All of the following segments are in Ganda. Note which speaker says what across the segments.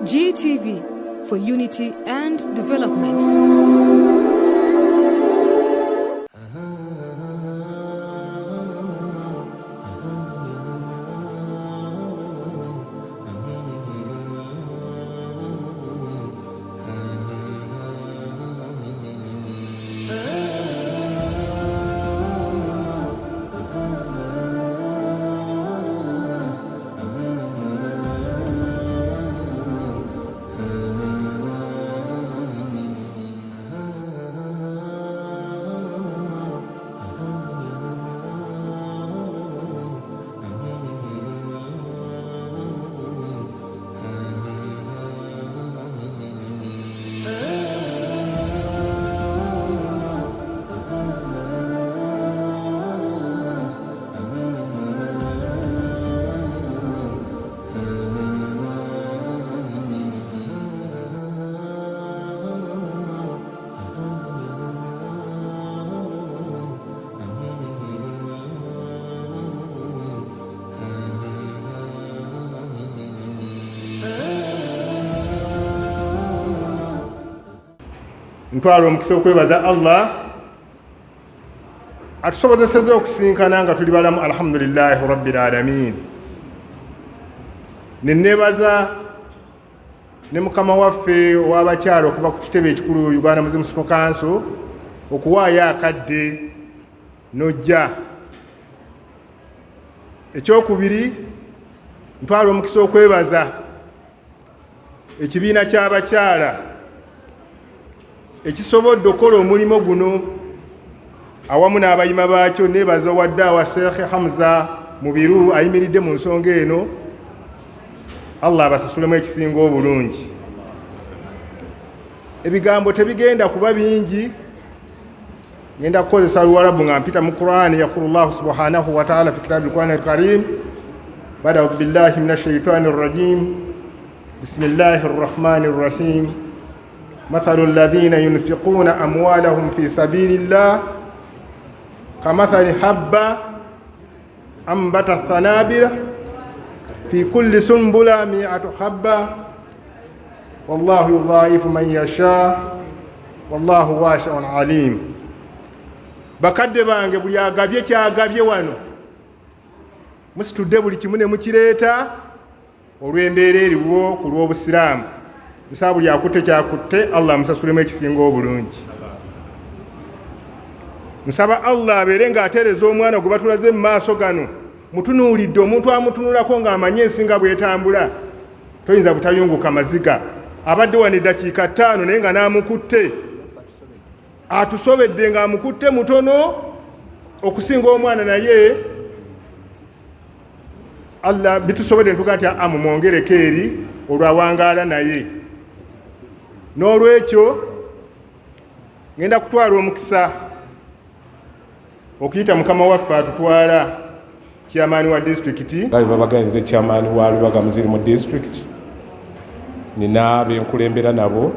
Speaker 1: GTV for unity and development.
Speaker 2: Ntwala omukisa okwebaza Allah atusobozesezza okusinkana nga tuli balamu alhamdulillahi rabbil alamin. Nenebaza ne mukama waffe w'abakyala okuva ku kitebe ekikulu Uganda Muslim Council okuwaayo akadde n'ojja. Ekyokubiri, ntwala omukisa okwebaza ekibiina ky'abakyala ekisobodde okukola omulimu guno awamu n'abayima baakyo. Nebaza wadde awa Sheikh Hamza Mubiru ayimiridde mu nsonga eno. Allah abasasulemu ekisinga obulungi. Ebigambo tebigenda kuba bingi, ngenda kukozesa Luwarabu nga mpita mu Qur'ani. Yaqulu Allah subhanahu wa ta'ala fi kitabil Qur'an al-Karim ba'da a'udhu billahi minash shaitanir rajim bismillahir rahmanir rahim. مثل الذين ينفقون أموالهم في سبيل الله كمثل حبة أنبتت ثنابل في كل سنبلة 100 حبة والله يضاعف من يشاء والله واسع عليم. Bakadde bange buli agabye kyagabye wano musitudde buli kimu ne mukireeta olw'embeera eriwo ku lw'Obusiraamu. Nsaba buli akutte kyakutte Allah amusasulemu ekisinga obulungi. Nsaba Allah abeere ng'ateereza omwana gwe batulaze mu maaso gano mutunuulidde. Omuntu amutunulako ng'amanye ensinga bw'etambula toyinza butayunguka maziga. Abadde wano eddakiika 5 naye nga n'amukutte. Atusobedde ng'amukutte mutono okusinga omwana, naye Allah bitusobedde ntuga nti amumwongereko eri olwawangaala naye. N'olwekyo ngenda kutwala omukisa okuyita mukama waffe atutwala chairman wa district.
Speaker 3: Babaganze chairman wa Lubaga Muslim district. Nina benkulembera nabo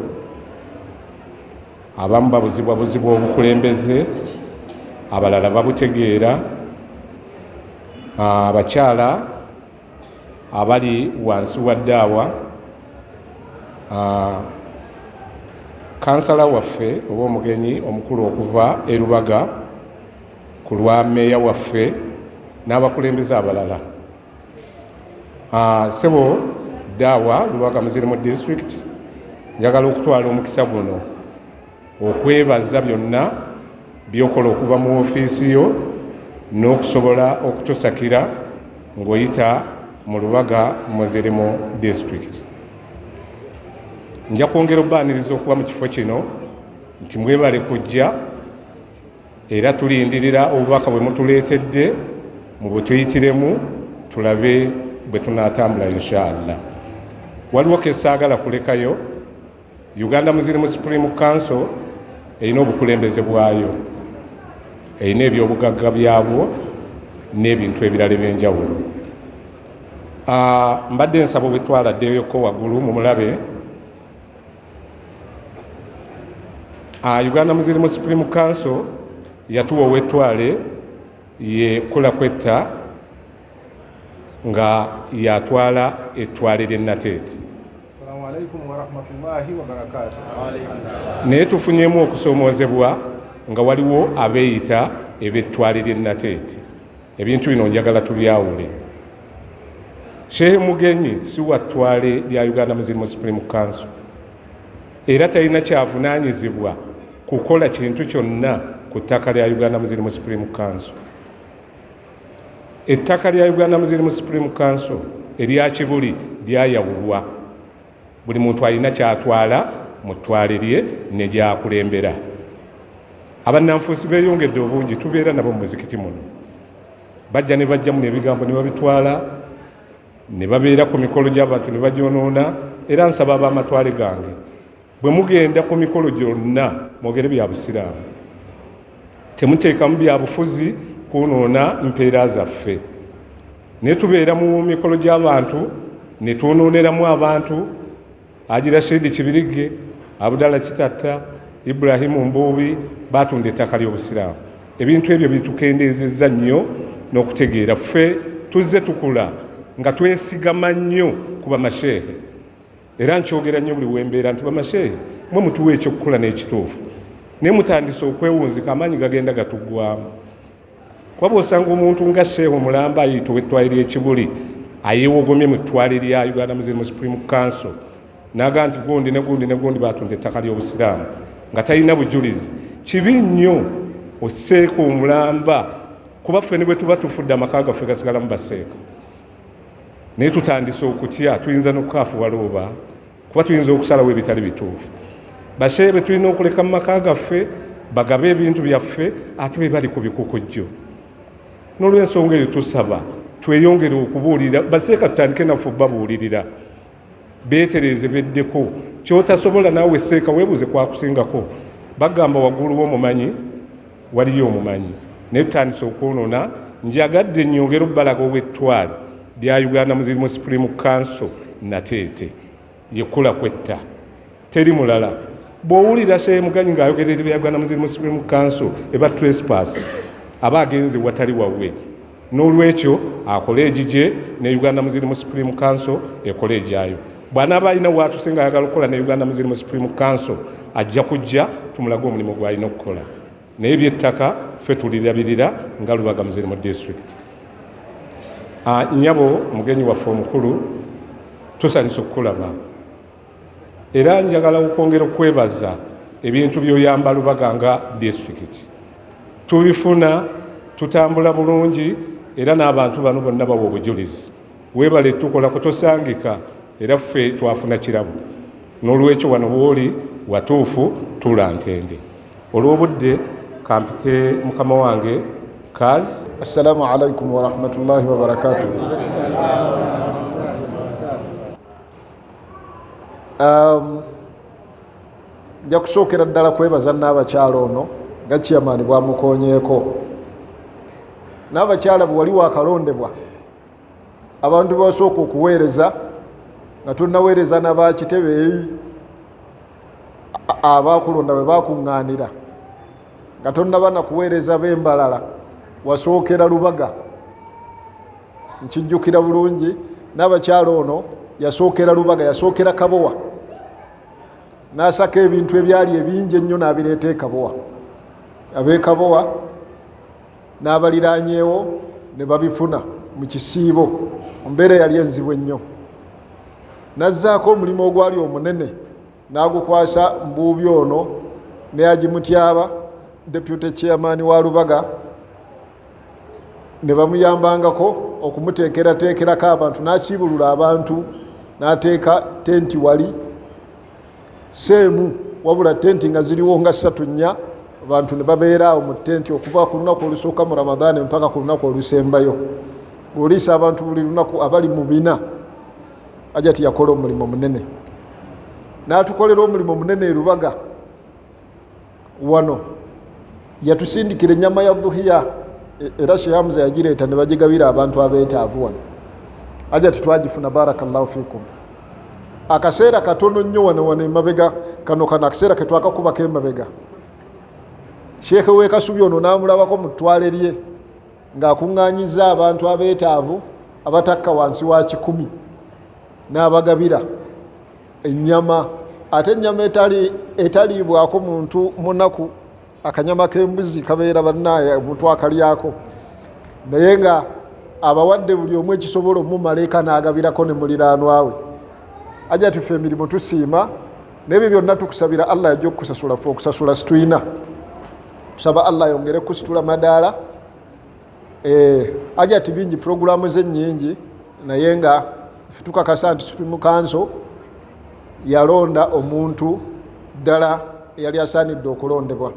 Speaker 3: abamu babuzibwa obukulembeze, abalala babutegeera. Abakyala abali wansi wa ddaawa, kansala waffe oba omugenyi omukulu okuva e Lubaga ku lwa meeya waffe n'abakulembeze abalala. Sebo ddaawa Lubaga Muslim district, njagala okutwala omukisa guno okwebaza byonna byokola okuva mu ofiisi yo n'okusobola okutusakira ng'oyita mu Lubaga Muslim district. Nja kwongera obbaaniriza okuba mu kifo kino nti mwebale kujja era tulindirira obubaka bwe mutuleetedde mu bwe tuyitiremu tulabe bwe tunaatambula inshallah. Waliwo kesaagala kulekayo. Uganda Muslim Supreme Council erina obukulembeze bwayo, erina ebyobugagga byabwo n'ebintu ebirala eby'enjawulo. Mbadde nsaba bwe twaladdeyoko waggulu mu mulabe. Uganda Muslim Supreme Council yatuwa wetwale ye kula kwetta nga yatwala ettwale lye Natette.
Speaker 2: Assalamu alaikum wa rahmatullahi wa barakatuh.
Speaker 3: Naye tufunyemu okusomoozebwa nga waliwo abeeyita eb'ettwale ly'e Natette. Ebintu bino njagala tubyawule. Shehe Mugenyi si wa ttwale lya Uganda Muslim Supreme Council, era talina kyavunaanyizibwa kukola kintu kyonna ku ttaka lya Uganda Muslim Supreme Council. Ettaka lya Uganda Muslim Supreme Council erya Kibuli lyayawulwa. Buli muntu alina kyatwala mu ttwale lye ne gy'akulembera. Abannanfuusi beeyongedde obungi, tubeera nabo mu muzikiti muno. Bajja ne bajjamu n'ebigambo ne babitwala, ne babeera ku mikolo gy'abantu ne bagyonoona. Era nsaba ab'amatwale gange, bwe mugenda ku mikolo gyonna mwogere bya Abasiraamu, temuteekamu byabufuzi kwonoona mpeera zaffe. Naye tubeera mu mikolo gy'abantu ne twonooneramu abantu. Haji Rashid Kibirige, Abdallah Kitatta, Ibrahimu Mbuubi baatunda ettaka ly'Obusiraamu. Ebintu ebyo bitukendeezezza nnyo n'okutegeera ffe tuzze tukula nga twesigama nnyo ku bamashehe. Era nkyogera nnyo buli wembeera nti bamashehe mwe mutuwa ekyokukula n'ekituufu, naye mutandise okwewunzika amaanyi gagenda gatuggwamu. Kuba osanga omuntu nga shehe omulamba ayita ow'ettwale ly'Ekibuli ayeewogomye mu ttwale lya Uganda Muslim Supreme Council n'aga nti gundi ne gundi ne gundi baatunda ettaka ly'Obusiraamu nga talina bujulizi. Kibi nnyo osseeko omulamba, kuba ffe ne bwe tuba tufudde amaka gaffe gasigalamu baseeka. Naye tutandise okutya, tuyinza n'okukaafuwala oba kuba tuyinza okusalawo ebitali bituufu. Bashehe be tulina okuleka mu maka gaffe bagabe ebintu byaffe ate be bali ku bikukujjo. N'olw'ensonga eyo tusaba tweyongere okubuulira baseeka, tutandike naffe babuulirira, beetereze beddeko. Kyotasobola naawe seeka weebuze kwakusingako. Bagamba waggulu w'omumanyi waliyo omumanyi. Naye tutandise okwonoona. Njagadde nnyongera obbalaga ow'ettwale lya Uganda Muslim Supreme Council Natette yekula kwetta, teri mulala. Bw'owulira Shehe Mugenyi ng'ayogerera ebya Uganda Muslim Supreme Council eba trespass, aba agenze watali wawe. N'olwekyo akole egigye ne Uganda Muslim Supreme Council ekole egyayo. Bw'anaaba alina w'atusinga ayagala okukola ne Uganda Muslim Supreme Council ajja kujja tumulage omulimu gw'alina okukola. Naye by'ettaka ffe tulirabirira nga Lubaga Muslim District. Nnyabo Mugenyi waffe omukulu, tusanyusa okukulaba. Era njagala okwongera okwebaza ebintu by'oyamba Lubaga nga district. Tubifuna, tutambula bulungi, era n'abantu bano bonna bawa obujulizi. Weebale tukola kutosangika, era ffe twafuna kirabo. N'olwekyo wano w'oli watuufu tula ntende. Olw'obudde kampite mukama wange Kaz.
Speaker 2: Assalamu alaikum wa rahmatullahi wa barakatuh. Nja kusookera ddala kwebaza n'abakyala ono nga chairman bwamukoonyeeko. N'abakyala bwe wali wakalondebwa abantu basooka okuweereza nga tonnaweereza n'abakitebe abaakulonda bwe bakuŋŋaanira nga tonnaba nakuweereza b'embalala, wasookera Lubaga. Nkijjukira bulungi n'abakyala ono yasookera Lubaga, yasookera Kabowa, n'asaka ebintu ebyali ebingi ennyo n'abireeta e Kabowa. Ab'e Kabowa n'abaliraanyeewo ne babifuna mu kisiibo, mbeera yali enzibu ennyo. N'azzaako omulimu ogwali omunene n'agukwasa Mbuubi ono ne Agimutyaba, deputy chairman wa Lubaga, ne bamuyambangako okumuteekerateekerako abantu, n'asiibulula abantu, n'ateeka tenti wali seemu, wabula tenti nga ziriwo nga 3-4, abantu ne babeera awo mu tenti okuva ku lunaku olusooka mu Ramadhaani mpaka ku lunaku olusembayo. Oliisa abantu buli lunaku abali mu 4. Ajati yakola omulimu munene, n'atukolera omulimu munene e Lubaga. Wano yatusindikira ennyama ya dhuhiya, era Sheikh Hamza yagireeta ne bagigabira abantu abeetaavu wano. Ajati twagifuna, barakallahu fikum. Akaseera katono nnyo wano emabega kano akaseera ke twakakubako emabega. Sheikh we Kasubi ono n'amulabako mu ttwale lye ng'akuŋŋaanyizza abantu abeetaavu abatakka wansi wa 10 n'abagabira.
Speaker 4: ennyama ate ennyama etaliibwako muntu munaku akanyama k'embuzi kabeera bannaye omuntu akalyako naye nga abawadde buli omu ekisobola omumala eka n'agabirako ne muliraanwa we ajja tufe emirimu tusiima n'ebyo byonna tukusabira Allah yajja okukusasula fe okusasula situina tusaba Allah yongere kusitula madaala ajja tibingi puroguramu ze nnyingi naye nga tukakasa nti Supreme Council yalonda omuntu ddala eyali asaanidde okulondebwa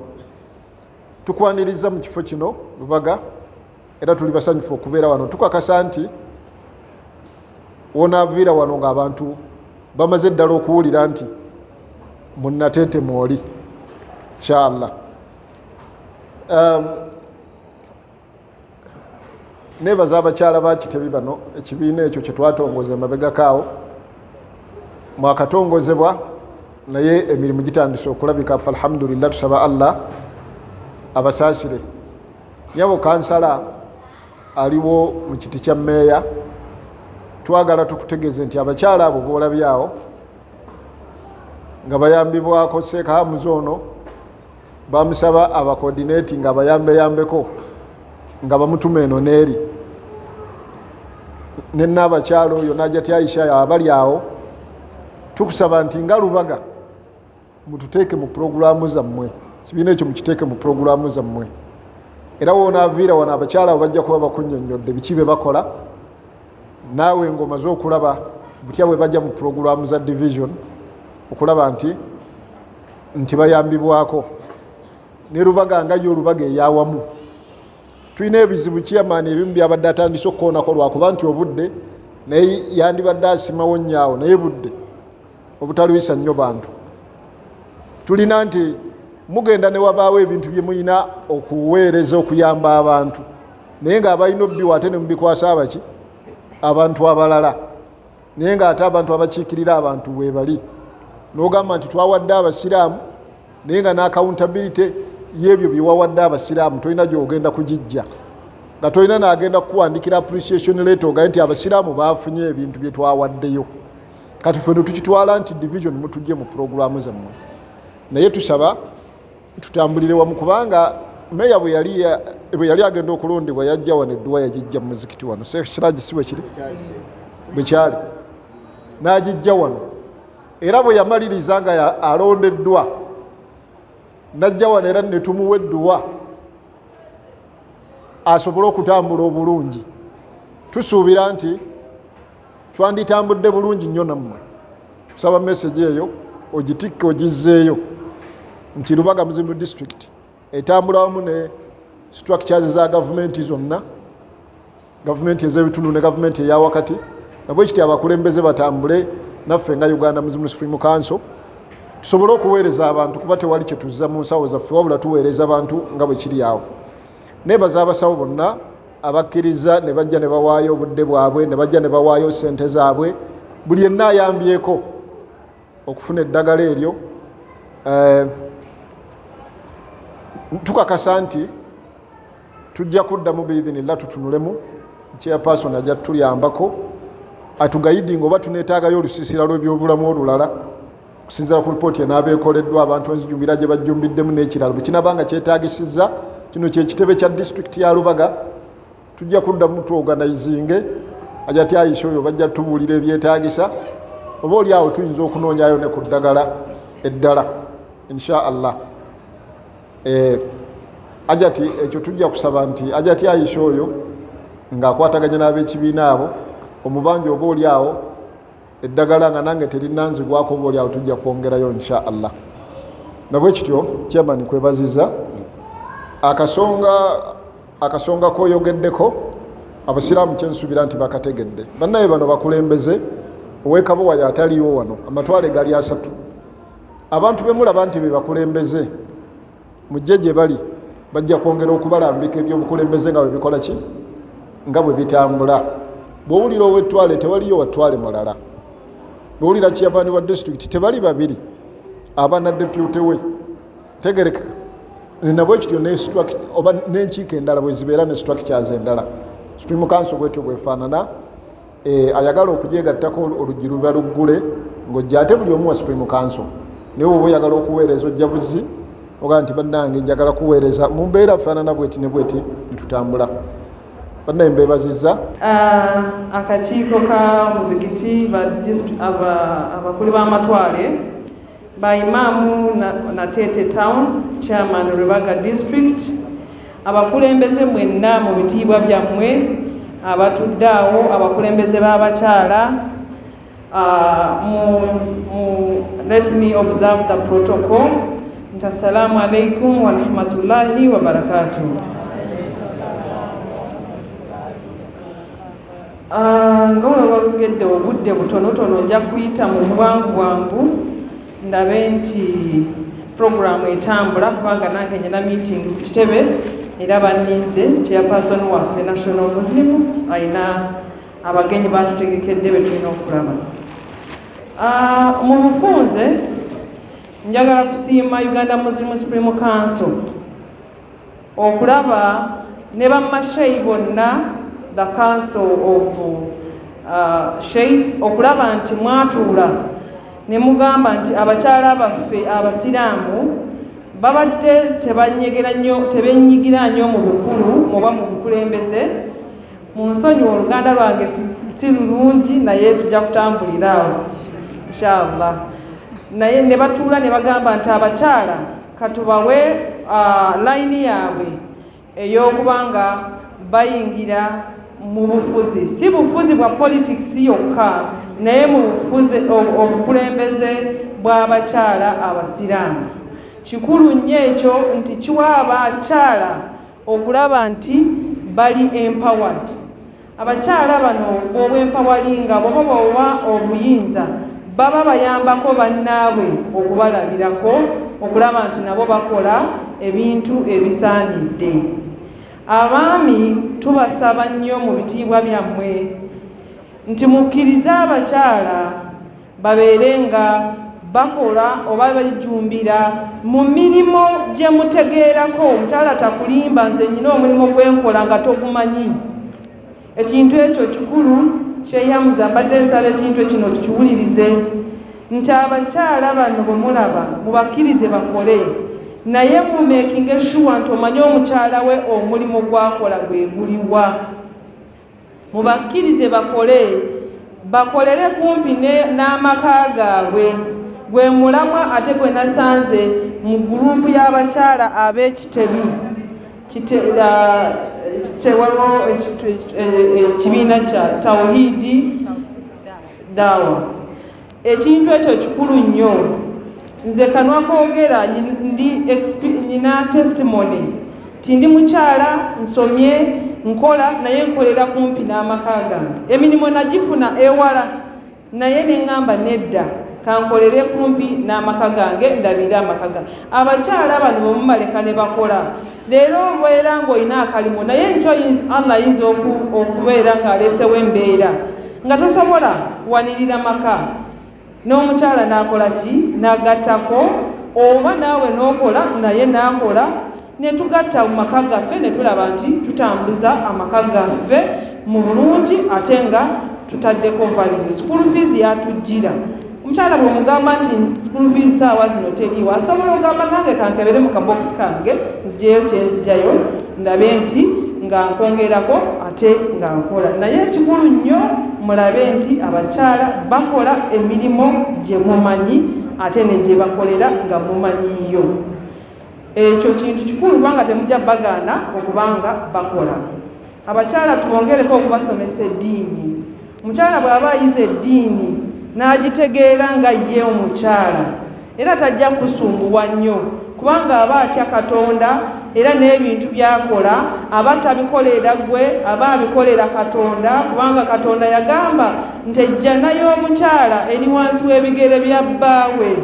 Speaker 4: tukwaniriza mu kifo kino Lubaga era tuli basanyufu okubeera wano tukakasa nti wonaaviira wano ng'abantu bamaze ddala okuwulira nti mu Natette mwoli inshallah. Nebaza abakyala bakitebi bano ekibiina ekyo kye twatongoza emabegakaawo mwakatongozebwa naye emirimu gitandise okulabika fa alhamdulillah tusaba Allah abasaasire nyabo kansala aliwo mu kiti kya meeya twagala tukutegeeze nti abakyala abo boolabyawo nga bayambibwako Seeka Hamuzi ono bamusaba abacoordinating nga bayambeko nga bamutuma eno neeri nenaabakyala oyo najja tyayisha abali awo tukusaba nti nga Lubaga mututeeke mu puroguramu zammwe kibiina ekyo mukiteeke mu puroguramu zammwe era wonaaviira wano abakyala abo bajja kuba bakunnyonnyodde biki be bakola naawe ng'omaze okulaba butya bwe bajja mu puroguramu za division okulaba nti bayambibwako ne Lubaga nga yo Lubaga eyawamu tulina ebizibu kyamaani ebimu byabadde atandise okukoonako lwakuba nti obudde naye yandibadde asimawo nnyaawo naye budde obutalwisa nnyo bantu tulina nti mugenda ne wabaawo ebintu bye muyina okuweereza okuyamba abantu naye ng'abalina obbiwa ate ne mubikwasa abaki abantu abalala naye ng'ate abantu abakiikirira abantu weebali n'ogamba nti twawadde Abasiraamu naye nga n'accountability y'ebyo bye wawadde Abasiraamu tolina gy'ogenda kugijja nga tolina n'agenda kukuwandikira appreciation letter ogaye nti Abasiraamu baafunye ebintu bye twawaddeyo kati ffe tukitwala nti division mutujje mu puroguramu zammwe naye tusaba tutambulire wamu kubanga meya bwe yali agenda okulondebwa yajja wano edduwa yagijja mu muzikiti wano sekiragi si bwe kiri bwe kyali n'agijja wano era bwe yamaliriza nga alondeddwa najja wano era ne tumuwa edduwa asobole okutambula obulungi tusuubira nti twanditambudde bulungi nnyo nammwe tusaba message eyo ogitikke ogizzeeyo nti Lubaga Muzimu District etambula wamu ne structures za gavumenti zonna gavumenti ez'ebitundu ne gavumenti eya wakati nabwe kiti abakulembeze batambule naffe nga Uganda Muzimu Supreme Council tusobole okuweereza abantu kuba tewali kye tuzza mu nsawo zaffe wabula tuweereza abantu nga bwe kiri awo nebaza abasawo bonna abakkiriza ne bajja ne bawaayo obudde bwabwe ne bajja ne bawaayo ssente zaabwe buli yenna ayambyeko okufuna eddagala eryo tukakasa nti tujja kuddamu biidhinillah tutunulemu chairperson ajja tutuyambako atugayidinga oba tuneetaagayo olusiisira lw'ebyobulamu olulala kusinziira ku lipooti enaabeekoleddwa abantu enzijumbira gye bajjumbiddemu n'ekirala bwe kinabanga kyetaagisizza kino kyekitebe kya disitulikiti ya Lubaga tujja kuddamu tuorganizinge ajja tyayisa oyo bajja tubuulira ebyetaagisa oba oli awo tuyinza okunoonyayo ne ku ddagala eddala insha Allah ajati ekyo tujja kusaba nti ajati ayisha oyo ng'akwataganya n'ab'ekibiina abo omubanja oba oli awo eddagala nga nange terinanzigwako oba oli awo tujja kwongerayo insha Allah nabwe kityo chairman kwebaziza akasonga koyogeddeko Abasiraamu kyensuubira nti bakategedde bannaye bano bakulembeze ow'ekabowa yataliiwo wano amatwale gali 3 abantu bemulaba nti be bakulembeze mujje gye bali bajja kwongera okubalambika ebyobukulembeze nga bwe bikola ki nga bwe bitambula bw'owulira ow'ettwale tewaliyo watwale mulala bw'owulira chairman wa district tebali babiri abana deputy we tegereka nabwe kityo oba n'enkiiko endala bwe zibeera ne structures endala Supreme Council bwetyo bwefaanana ayagala okujegattako oluggi luba luggule ng'ojja ate buli omu wa Supreme Council naye oba oyagala okuweereza ojja buzi ogaa nti bannange njagala kuweereza mu mbeera faanana bweti ne bweti netutambula. Bannaye mbeebazizza.
Speaker 5: Akakiiko ka muzikiti abakulu b'amatwale ba Imaamu Natette Town, Chairman Lubaga District, abakulembeze mwenna mu bitiibwa byammwe, abatudde awo, abakulembeze b'abakyala, let me observe the protocol. Assalamu alaikum wa rahmatullahi wa barakatuh. Nga wabagedde obudde butonotono nja kuyita mu bwangu ndabe nti programu etambula kubanga nange nyina meeting ku kitebe era banninze chairperson waffe National Muslim ayina abagenyi batutegekedde betulina okulaba. Mu bufunze njagala kusiima Uganda Muslim Supreme Council okulaba ne bammasheyi bonna the Council of Sheikhs okulaba nti mwatuula ne mugamba nti abakyala baffe Abasiraamu babadde tebenyigira nnyo mu bukulu muba mu bukulembeze. Mu nsonyi oluganda lwange si lulungi naye tujja kutambulira awo inshallah. Naye ne batuula ne bagamba nti abakyala katubawe layini yaabwe ey'okubanga bayingira mu bufuzi, si bufuzi bwa politics yokka naye mu bufuzi obukulembeze bw'abakyala Abasiraamu. Kikulu nnyo ekyo nti kiwa abakyala okulaba nti bali empowered. Abakyala bano bw'obwempawalinga bw'oba bawa obuyinza baba bayambako bannaabwe okubalabirako okulaba nti nabo bakola ebintu ebisaanidde. Abaami tubasaba nnyo mu bitiibwa byammwe nti mukkirize abakyala babeere nga bakola oba bajumbira mu mirimu gye mutegeerako. Omukyala takulimba nze nnyina omulimu gwenkola nga togumanyi. Ekintu ekyo kikulu. Sheikh Hamza mbadde nsaba ekintu ekino tukiwulirize nti abakyala bano bwe mulaba mubakkirize bakole naye mumekinge sure nti omanye omukyala we omulimu gwakola gwe guliwa. Mubakkirize bakolere kumpi n'amaka gaabwe. Gwe mulamwa ate gwe nasanze mu gurupu y'abakyala ab'ekitebi waliwo ekibiina kya Tawhidi Dawa. Ekintu ekyo kikulu nnyo. Nze kanwa koogera nina testimony ti ndi mukyala nsomye nkola naye nkolera kumpi n'amaka gange. Emirimu nagifuna ewala naye neŋŋamba nedda kankolere kumpi n'amaka gange ndabire amaka gange. Abakyala bano bwe mubaleka ne bakola leero obeera ng'olina akalimu naye nkyo Allah ayinza okubeera ng'aleesewo embeera nga tosobola kuwanirira maka n'omukyala n'akola ki n'agattako oba naawe n'okola naye n'akola ne tugatta mu maka gaffe ne tulaba nti tutambuza amaka gaffe mu bulungi ate nga tutaddeko value. School fees yatujjira. Omukyala bwe mugamba nti school fees saawa zino teriiwo asobola okugamba nange kankebere mu kabokisi kange nzijeyo kyenzijjayo ndabe nti nga nkongerako ate nga nkola. Naye ekikulu nnyo mulabe nti abakyala bakola emirimu gye mumanyi ate ne gye bakolera nga mumanyiyo. Ekyo kintu kikulu kubanga temujja bagaana okubanga bakola. Abakyala tubongereko okubasomesa eddiini. Omukyala bw'aba ayize eddiini n'agitegeera nga ye omukyala era tajja kusumbuwa nnyo kubanga aba atya Katonda era n'ebintu byakola aba tabikolera gwe aba abikolera Katonda kubanga Katonda yagamba nti ejjana y'omukyala eri wansi w'ebigere bya bbaawe.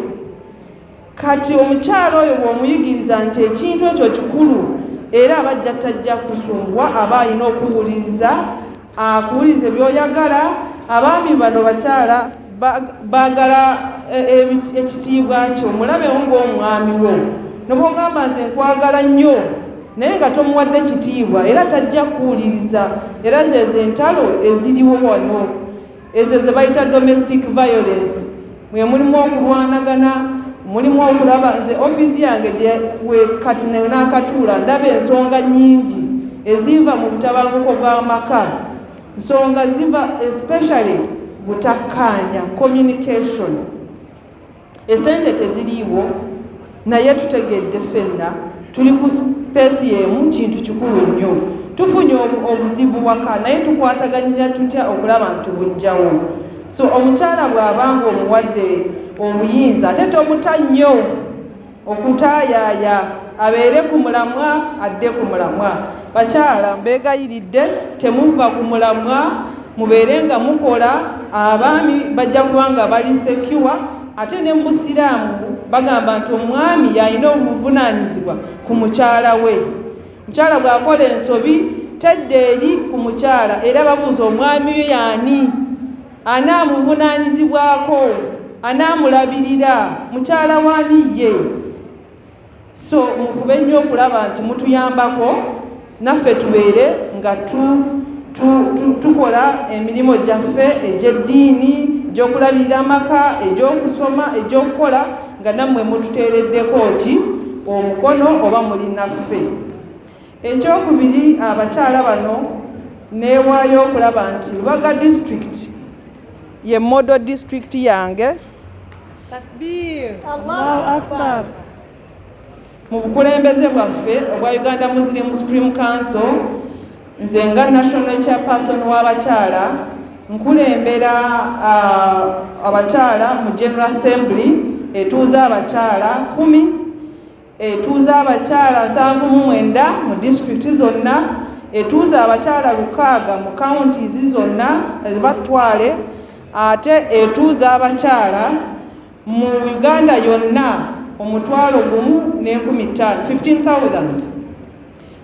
Speaker 5: Kati omukyala oyo bw'omuyigiriza nti ekintu ekyo kikulu era abajja tajja kusumbuwa aba alina okuwuliriza akuwuliriza by'oyagala. Abaami bano bakyala baagala ekitiibwa kyo omulabewo ng'omwami wo nobwogamba nze nkwagala nnyo naye nga tomuwadde kitiibwa era tajja kuwuliriza. Era zezo entalo eziriwo wano ezo ze bayita domestic violence mwe mulimu okulwanagana, mulimu okulaba. Nze ofiisi yange kati nakatuula ndaba ensonga nnyingi eziva mu butabanguko bw'amaka. Nsonga ziva especially butakkaanya, communication. Esente teziriiwo naye tutegedde ffenna tuli ku space y'emu, kintu kikulu nnyo. Tufunye obuzibu waka naye tukwataganya tutya okulaba nti bujjawo. So omukyala bw'abanga omuwadde obuyinza ate tomuta nnyo okutaayaaya, abeere ku mulamwa adde ku mulamwa. Bakyala mbeegayiridde temuva ku mulamwa, mubeere nga mukola. Abaami bajja kubanga bali secure, ate ne mu Busiraamu bagamba nti omwami yalina obuvunaanyizibwa ku mukyala we. Mukyala bw'akola ensobi tedde eri ku mukyala era babuuza omwami we yaani, anaamuvunaanyizibwako, anaamulabirira, mukyala waani ye. So mufube nnyo okulaba nti mutuyambako naffe tubeere nga tukola emirimu gyaffe egy'eddiini, egy'okulabirira amaka, egy'okusoma, egy'okukola nga nammwe mututeereddeko ki omukono oba muli naffe. Ekyokubiri, abakyala bano neewaayo okulaba nti Lubaga district ye model district yange. Takbir! Allahu Akbar! Mu bukulembeze bwaffe obwa Uganda Muslim Supreme Council, nze nga national chairperson w'abakyala nkulembera abakyala mu General Assembly etuuza abakyala 10, etuuza abakyala 79 mu district zonna, etuuza abakyala 6 mu counties zonna ezibatwale, ate etuuza abakyala mu Uganda yonna 15,000.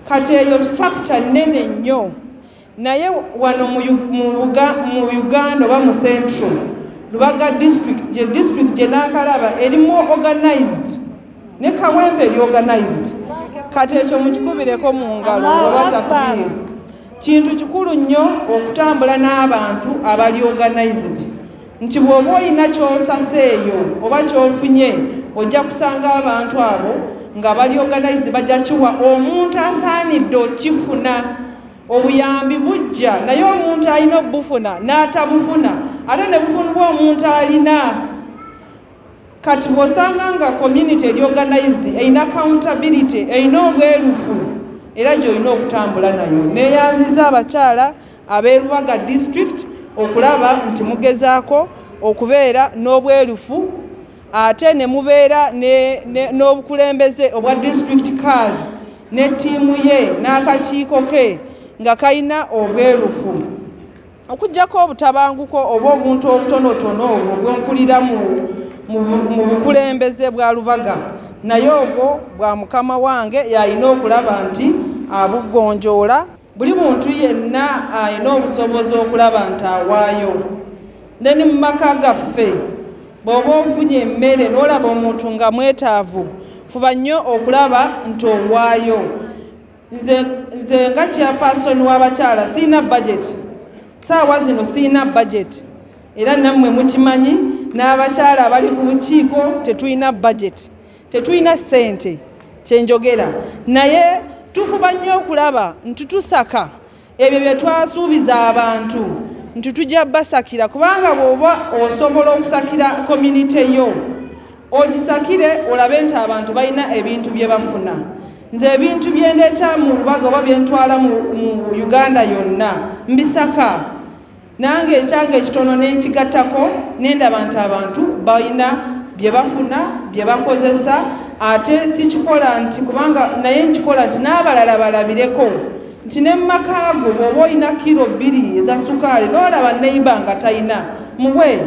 Speaker 5: Kati eyo structure nene nnyo, naye wano mu Uganda oba mu Central Lubaga district gye naakalaba erimu organized ne Kawempe eri organized. Kati ekyo mukikubireko mu ngalo oba takbir. Kintu kikulu nnyo okutambula n'abantu abali organized, nti bw'oba olina ky'osaseeyo oba ky'ofunye ojja kusanga abantu abo nga bali organized bajja kiwa omuntu asaanidde okifuna. Obuyambi bujja naye omuntu alina obufuna n'atabufuna ate ne bufunibwa omuntu alina. Kati bw'osanga nga community eri organized erina accountability, erina obwerufu, era gy'olina okutambula nayo. Neeyanziza abakyala ab'e Lubaga district okulaba nti mugezaako okubeera n'obwerufu, ate ne mubeera n'obukulembeze obwa district card ne ttiimu ye n'akakiiko ke nga kalina obwerufu. Okuggyako obutabanguko oba obuntu obutonotono obwo bw'empulira mu bukulembeze bwa Lubaga, naye obwo bwa mukama wange yalina okulaba nti abuggonjoola. Buli muntu yenna alina obusobozi okulaba nti awaayo. Ne mu maka gaffe bw'oba ofunye emmere n'olaba omuntu nga mwetaavu, fuba nnyo okulaba nti owaayo. Nze nga chairperson w'abakyala siina budget, saawa zino siina budget, era nammwe mukimanyi. N'abakyala abali ku bukiiko tetulina budget, tetulina ssente kyenjogera, naye tufuba nnyo okulaba nti tusaka ebyo bye twasuubiza abantu nti tujja basakira, kubanga bw'oba osobola okusakira community yo ogisakire olabe nti abantu balina ebintu bye bafuna. Nze ebintu bye ndeeta mu Lubaga oba bye ntwala mu Uganda yonna mbisaka, nange ekyange ekitono n'enkigattako nendaba nti abantu balina bye bafuna bye bakozesa. Ate sikikola nti kubanga naye nkikola nti n'abalala balabireko nti ne mu maka go bw'oba olina kilo 2 eza sukaali n'olaba neighbor nga talina, muwe.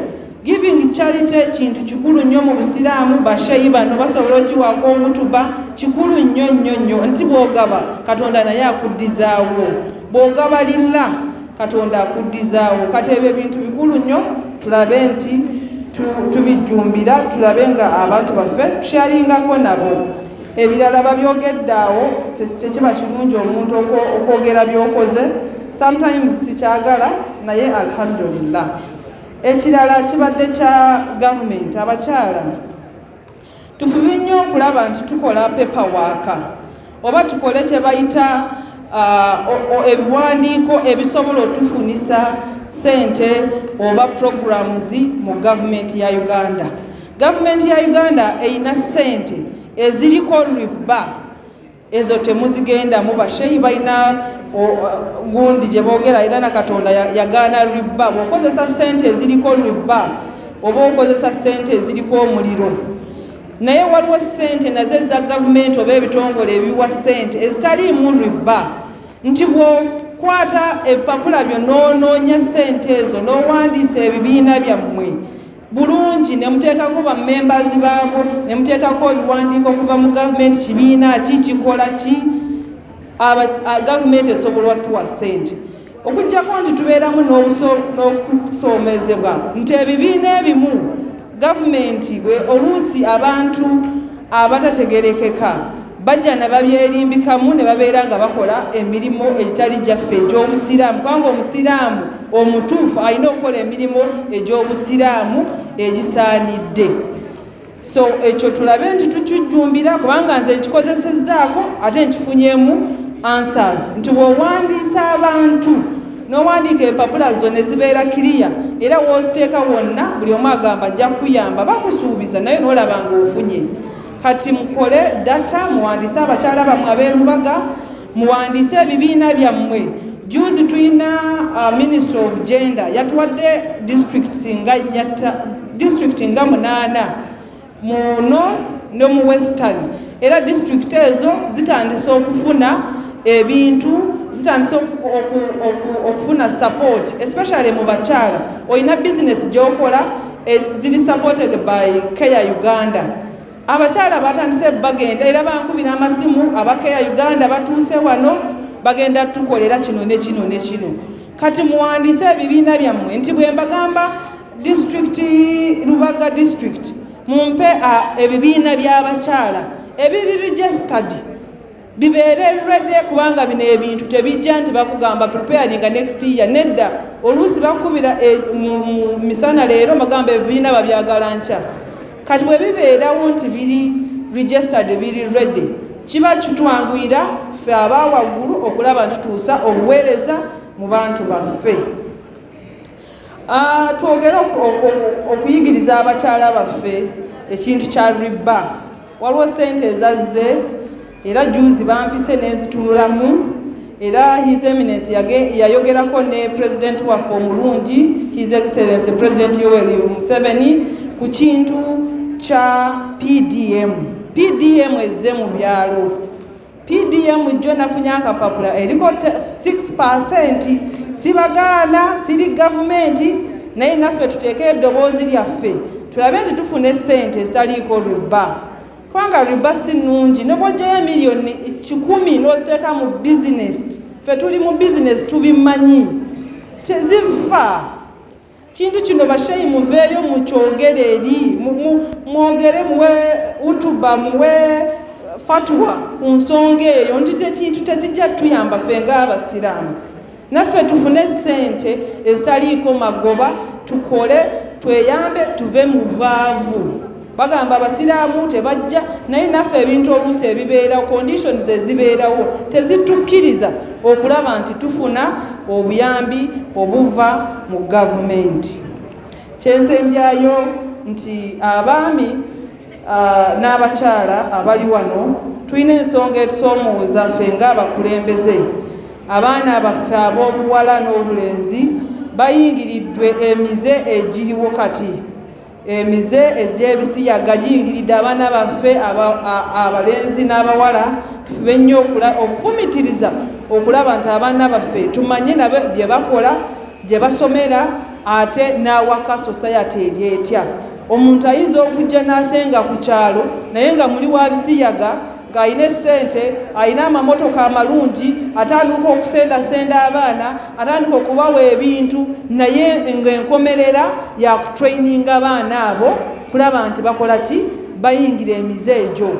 Speaker 5: Giving charity kintu kikulu nnyo mu Busiraamu. Basheyi bano basobola okiwaako obutuba, kikulu nnyo nnyo nnyo nti bw'ogaba Katonda naye akuddizaawo, bw'ogaba lilla Katonda akuddizaawo. Kati ebyo ebintu bikulu nnyo, tulabe nti tubijjumbira, tulabe nga abantu baffe tushalingako nabo. Ebirala babyogedde awo, tekiba kirungi omuntu okwogera by'okoze. Sometimes sikyagala naye alhamdulillah. ekirala kibadde kya gavumenti abakyala tufube nnyo okulaba nti tukola paperwork oba tukole kye bayita ebiwandiiko ebisobola otufunisa ssente oba programs mu gavumenti ya Uganda. Gavumenti ya Uganda eyina ssente eziriko riba ezo temuzigenda mu basheyi balina gundi gye boogera era na Katonda yagaana riba. Bw'okozesa ssente eziriko riba oba okozesa ssente eziriko omuliro. Naye waliwo ssente nazo eza gavumenti oba ebitongole ebiwa ssente ezitaliimu riba, nti bw'okwata ebipapula byo n'onoonya ssente ezo n'owandiisa ebibiina byammwe bulungi ne muteekako bammembazi baabo ne muteekako ebiwandiiko okuva mu gavumenti kibiina ki kikola ki, gavumenti esobola watuwa ssente. Okuggyako nti tubeeramu n'okusoomezebwa nti ebibiina ebimu gavumenti bwe oluusi abantu abatategerekeka bajja ne babyerimbikamu ne babeera nga bakola emirimu egitali gyaffe egy'obusiraamu, kubanga omusiraamu omutuufu alina okukola emirimu egy'obusiraamu egisaanidde. So ekyo tulabe nti tukijjumbira kubanga nze nkikozesezzaako ate nkifunyemu answers nti bw'owandiisa abantu n'owandiika empapula zo ne zibeera kiriya era w'oziteeka wonna buli omu agamba ajja kuyamba bakusuubiza naye n'olaba ng'ofunye. Kati mukole data muwandiise abakyala bammwe ab'e Lubaga, muwandiise ebibiina byammwe. Juzi tulina Minister of Gender yatuwadde district nga 8 mu North ne mu Western, era district ezo zitandise okufuna ebintu, zitandise okufuna support especially mu bakyala. Olina business gy'okola ziri supported by Care Uganda. Abakyala batandise bagenda era bankubira amasimu abakaya Uganda batuuse wano bagenda tukolera kino ne kino ne kino. Kati muwandiise ebibiina byammwe nti bwe mbagamba district Lubaga district mumpe ebibiina by'abakyala ebiri registered bibeere ready kubanga bino ebintu tebijja nti bakugamba preparing next year. Nedda oluusi bakubira mu misana leero bagamba ebibiina babyagala nkya. Kati bwe bibeerawo nti biri registered biri ready kiba kitwanguyira ffe abawaggulu okulaba nti tutuusa obuweereza mu bantu baffe. Twogere okuyigiriza abakyala baffe ekintu kya riba. Waliwo ssente ezazze era juzi bampise n'enzitunulamu era His Eminence yayogerako ne President waffe omulungi His Excellency President Yoweri Museveni ku kintu kya PDM ezze mu byalo. PDM jjo nafunye akapapula eriko 6%. Sibagaana siri gavumenti naye naffe tuteeke eddoboozi lyaffe tulabe nti tufune ssente ezitaliiko riba, kubanga riba si nnungi. Ne bw'oggyayo miliyoni 10 n'oziteeka mu bizinesi, ffe tuli mu bizinesi tubimanyi tezifa. Kintu kino basheyi muveeyo mukyogere eri mwogere muwe utuba muwe fatwa ku nsonga eyo nti ekintu tekijja tuyamba ffe ng'Abasiraamu. Naffe tufune ssente ezitaliiko magoba tukole tweyambe tuve mu baavu. Bagamba Abasiraamu tebajja naye naffe ebintu oluusi ebibeerawo conditions ezibeerawo tezitukkiriza okulaba nti tufuna obuyambi obuva mu gavumenti. Kyensembyayo nti abaami n'abakyala abali wano tulina ensonga etusoomooza ffe ng'abakulembeze. Abaana baffe ab'obuwala n'obulenzi bayingiriddwe emize egiriwo kati. Emize egy'ebisiyaga giyingiridde abaana baffe abalenzi n'abawala. Tufube nnyo okufumitiriza okulaba nti abaana baffe tumanye nabo bye bakola gye basomera ate n'awaka society eryetya. Omuntu ayinza okujja n'asenga ku kyalo naye nga muli wa bisiyaga ng'alina essente, alina amamotoka amalungi, atandika okusendasenda abaana, atandika okubawa ebintu, naye ng'enkomerera ya kutraininga abaana abo kulaba nti bakola ki, bayingira emize egyo.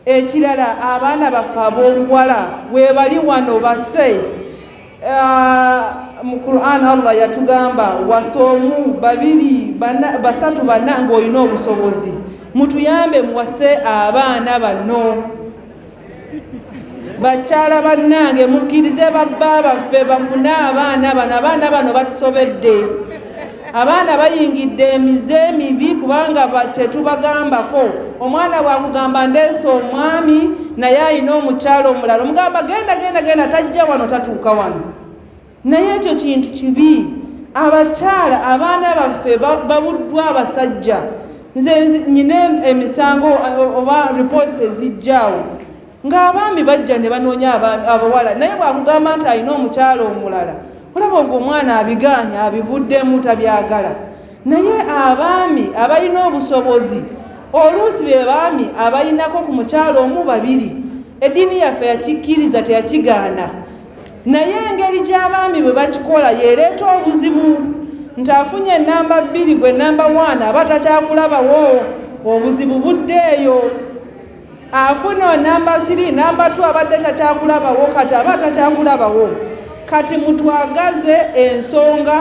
Speaker 5: Ekirala abaana baffe ab'obuwala we bali wano basse mu Quran Allah yatugamba wasoomu babiri basatu banna ng'olina obusobozi mutuyambe muwase abaana bano bakyala bannange mukkirize babba baffe bafune abaana bano batusobedde abaana bayingidde emize emibi kubanga tetubagambako omwana bwakugamba ndeese omwami naye alina omukyalo omulala omugamba genda tajja wano tatuuka wano naye ekyo kintu kibi abakyala abaana baffe babuddwa abasajja nze nyina emisango oba reports ezijjaawo ng'abaami bajja ne banoonya abawala naye bwakugamba nti alina omukyalo omulala olaba ng'omwana abiganya abivuddemu tabyagala naye abaami abalina obusobozi oluusi be baami abalinako ku mukyalo omu babiri eddiini yaffe yakikkiriza teyakigaana naye engeri gy'abaami bwe bakikola yeereeta obuzibu nti afunye namba 2 gwe namba 1 aba takyakulabawo obuzibu buddeeyo afuna namba 3 namba 2 abadde takyakulabawo kati aba takyakulabawo kati mutwagaze ensonga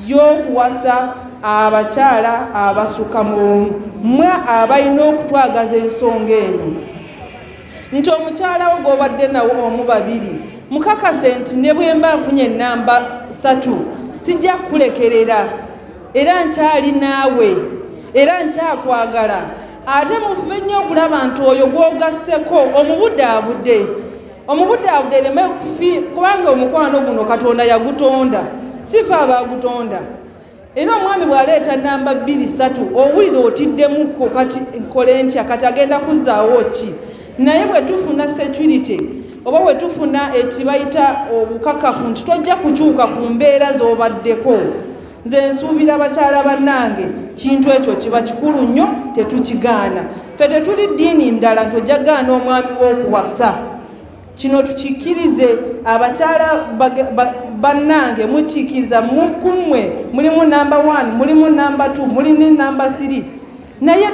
Speaker 5: y'okuwasa abakyala abasuka mu mmwe abalina okutwagaza ensonga eno nti omukyala wo gw'obadde nawo omu babiri mukakase nti ne bwe mba nfunye namba 3 sijja kukulekerera era nkyali naawe era nkyakwagala ate mufube nnyo okulaba nti oyo gw'ogasseko omubudde ereme kubanga omukwano guno Katonda yagutonda sifa abagutonda era omwami bw'aleeta namba 2-3 owulira otiddemukko kati nkole ntya kati agenda kuzzaawo ki naye bwe tufuna security oba bwe tufuna ekibayita obukakafu nti tojja kukyuka ku mbeera z'obaddeko nze nsuubira bakyala bannange kintu ekyo kiba kikulu nnyo tetukigaana ffe tetuli ddiini ndala nti ojja gaana omwami w'okuwasa kino tukikkirize abakyala bannange mukikkiriza mukumwe mulimu namba 1 mulimu namba 2 mulimu namba 3 naye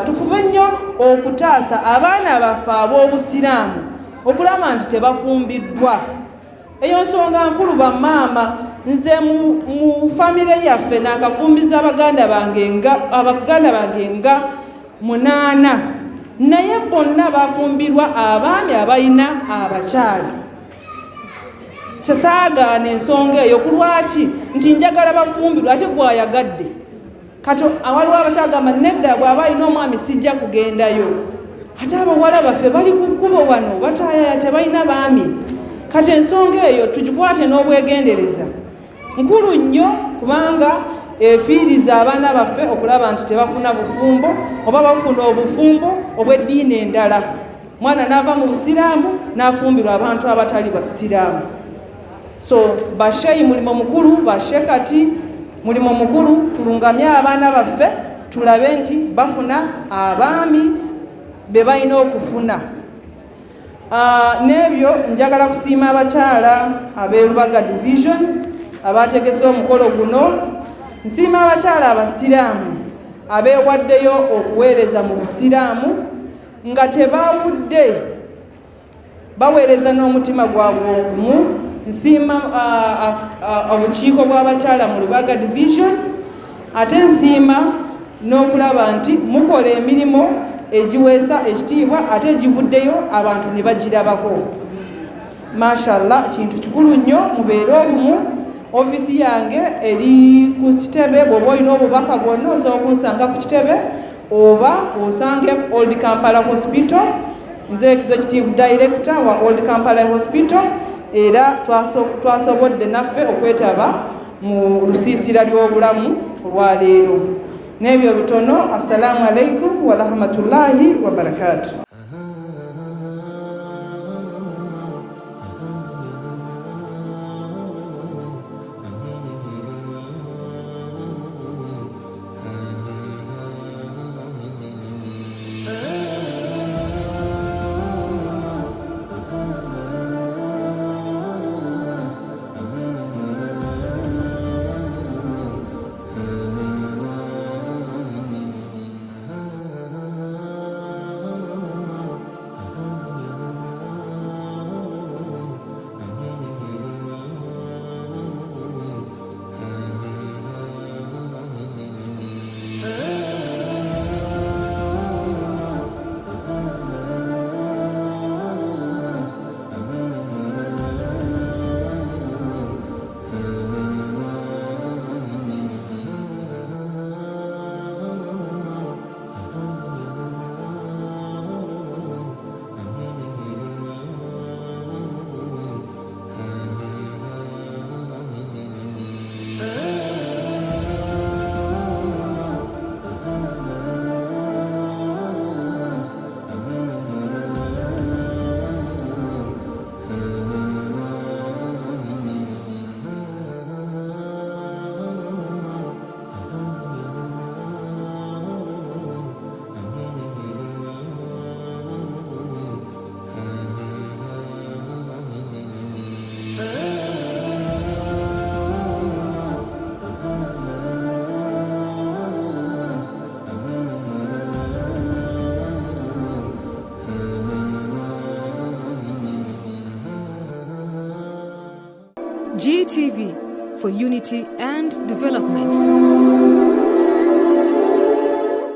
Speaker 5: tufube nnyo okutaasa abaana baffe ab'obusiraamu okulaba nti tebafumbiddwa eyo nsonga nkulu bamaama nze mu famire yaffe nakafumbiza abaganda bange nga 8 naye bonna bafumbirwa abaami abalina abakyala kyesaagaana ensonga eyo kulwaki nti njagala bafumbirwa ate gwayagadde kati awaliwo abakyagamba nedda bw'aba alina omwami sijja kugendayo ate abawala baffe bali ku kkubo wano bataayaya tebalina baami kati ensonga eyo tugikwate n'obwegendereza nkulu nnyo kubanga efiiriza abaana baffe okulaba nti tebafuna bufumbo oba bafuna obufumbo obw'eddiini endala mwana n'ava mu busiraamu n'afumbirwa abantu abatali basiraamu so basheyi mulimo mukulu bashekati mulimo mukulu tulungamye abaana baffe tulabe nti bafuna abaami be balina okufuna n'ebyo njagala kusiima abakyala ab'e Lubaga division abategese omukolo guno nsiima abakyala abasiraamu abeewaddeyo okuweereza mu busiraamu nga tebawudde baweereza n'omutima gwabwe ogumu nsiima obukiiko bw'abakyala mu Lubaga division ate nsiima n'okulaba nti mukola emirimu egiweesa ekitiibwa ate egivuddeyo abantu ne bagirabako mashallah kintu kikulu nnyo mubeere obumu ofisi yange eri ku kitebe bw'oba olina obubaka bwonna osobola kunsanga ku kitebe oba osange Old Kampala Hospital nze executive director wa Old Kampala Hospital era twasobodde naffe okwetaba mu lusiisira ly'obulamu olwaleero n'ebyo bitono assalamu alaikum wa rahmatullahi wa barakatuh.
Speaker 1: GTV for unity and development.